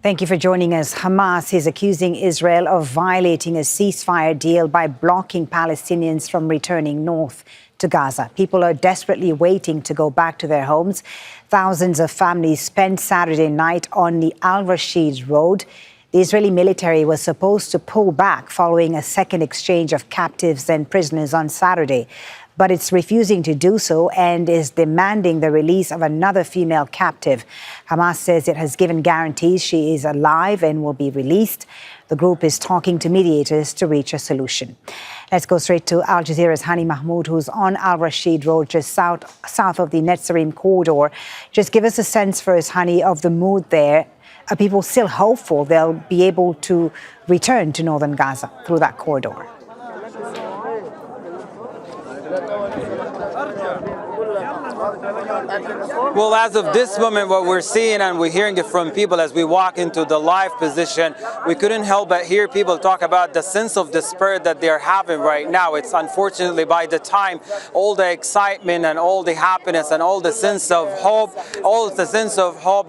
Thank you for joining us. Hamas is accusing Israel of violating a ceasefire deal by blocking Palestinians from returning north to Gaza. People are desperately waiting to go back to their homes. Thousands of families spent Saturday night on the al-Rashid road. The Israeli military was supposed to pull back following a second exchange of captives and prisoners on Saturday, but it's refusing to do so and is demanding the release of another female captive. Hamas says it has given guarantees she is alive and will be released. The group is talking to mediators to reach a solution. Let's go straight to Al Jazeera's Hani Mahmoud, who's on al-Rashid road, just south of the Netzarim Corridor. Just give us a sense first, Hani, of the mood there. Are people still hopeful they'll be able to return to northern Gaza through that corridor? Well, as of this moment, what we're seeing and we're hearing it from people as we walk into the live position, we couldn't help but hear people talk about the sense of despair that they're having right now. It's unfortunately by the time all the excitement and all the happiness and all the sense of hope,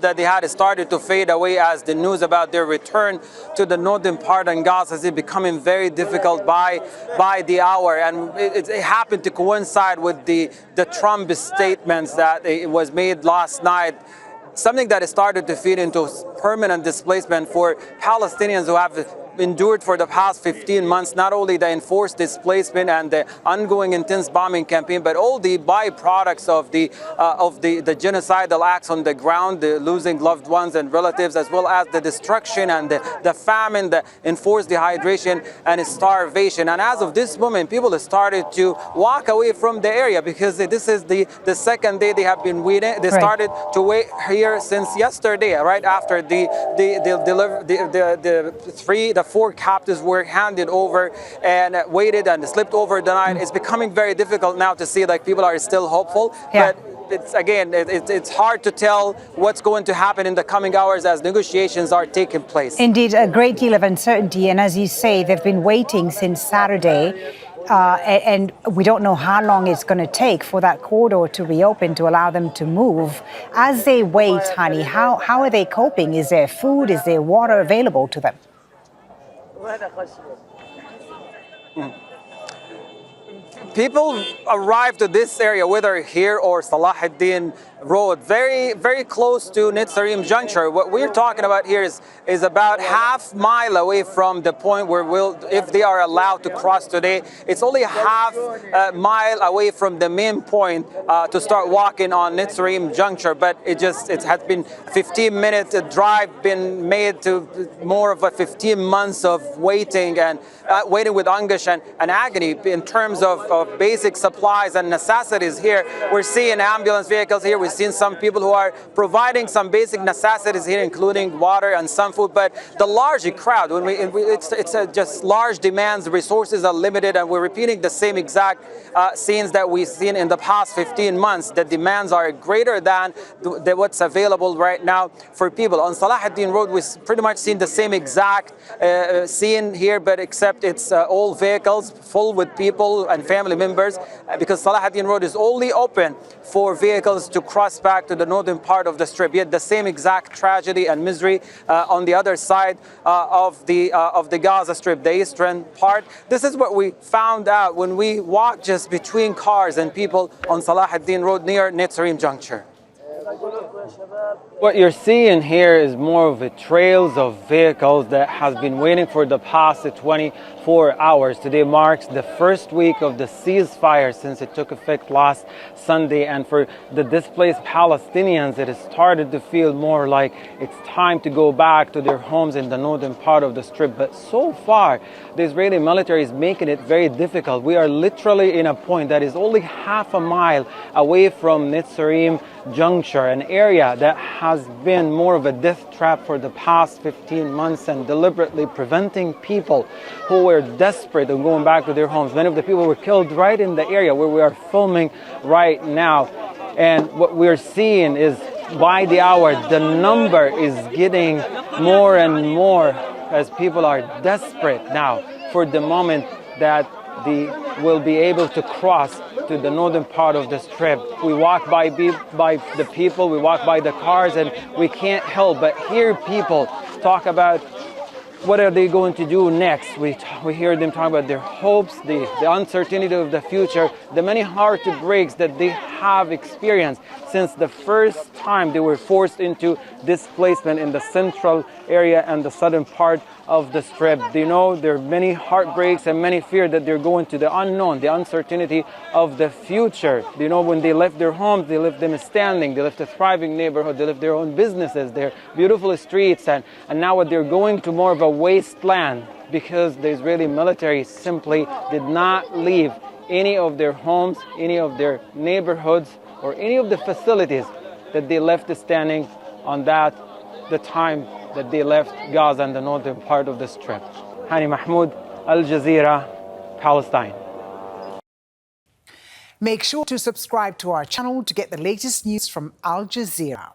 that they had started to fade away as the news about their return to the northern part of Gaza is becoming very difficult by the hour. And it happened to coincide with the Trump statements that it was made last night, something that has started to feed into permanent displacement for Palestinians who have endured for the past 15 months, not only the enforced displacement and the ongoing intense bombing campaign, but all the byproducts of the genocidal acts on the ground, the losing loved ones and relatives, as well as the destruction and the famine, the enforced dehydration and starvation. And as of this moment, people have started to walk away from the area because this is the second day they have been waiting. They started to wait here since yesterday, right after the 4 captives were handed over and waited and slipped over the night. It's becoming very difficult now to see like people are still hopeful, but it's hard to tell what's going to happen in the coming hours as negotiations are taking place. Indeed, a great deal of uncertainty, and as you say, they've been waiting since Saturday. And we don't know how long it's going to take for that corridor to reopen to allow them to move. As they wait, Hani, how are they coping? Is there food? Is there water available to them? People arrive to this area, whether here or Salahuddin Road, very, very close to Netzarim Juncture. What we're talking about here is about half mile away from the point where if they are allowed to cross today, it's only half mile away from the main point to start walking on Netzarim Juncture. But it has been 15-minute drive been made to more of a 15 months of waiting and waiting with anguish and agony in terms of basic supplies and necessities here. We're seeing ambulance vehicles here. We've seen some people who are providing some basic necessities here, including water and some food. But the large crowd, it's just large demands, resources are limited, and we're repeating the same exact scenes that we've seen in the past 15 months. The demands are greater than what's available right now for people. On Salahuddin Road, we've pretty much seen the same exact scene here, but except it's all vehicles full with people and family members, because Salahuddin Road is only open for vehicles to cross back to the northern part of the strip. Yet the same exact tragedy and misery on the other side of the Gaza Strip, the eastern part. This is what we found out when we walked just between cars and people on Salahuddin Road near Netzarim Juncture. What you're seeing here is more of a trails of vehicles that has been waiting for the past 24 hours. Today marks the first week of the ceasefire since it took effect last Sunday. And for the displaced Palestinians, it has started to feel more like it's time to go back to their homes in the northern part of the strip. But so far, the Israeli military is making it very difficult. We are literally in a point that is only half a mile away from Netzarim Juncture, an area that has been more of a death trap for the past 15 months and deliberately preventing people who were desperate and going back to their homes. Many of the people were killed right in the area where we are filming right now. And what we're seeing is by the hour, the number is getting more and more as people are desperate now for the moment that they will be able to cross to the northern part of the strip. We walk by the people, we walk by the cars, and we can't help but hear people talk about what are they going to do next. We hear them talk about their hopes, the uncertainty of the future, the many heartbreaks that they have experienced since the first time they were forced into displacement in the central area and the southern part of the Strip. They know there are many heartbreaks and many fear that they're going to the unknown, the uncertainty of the future. They know when they left their homes, they left them standing, they left a thriving neighborhood, they left their own businesses, their beautiful streets, and now what they're going to more of a wasteland because the Israeli military simply did not leave any of their homes, any of their neighborhoods, or any of the facilities that they left standing on the time that they left Gaza and the northern part of the Strip. Hani, Mahmoud, Al Jazeera, Palestine. Make sure to subscribe to our channel to get the latest news from Al Jazeera.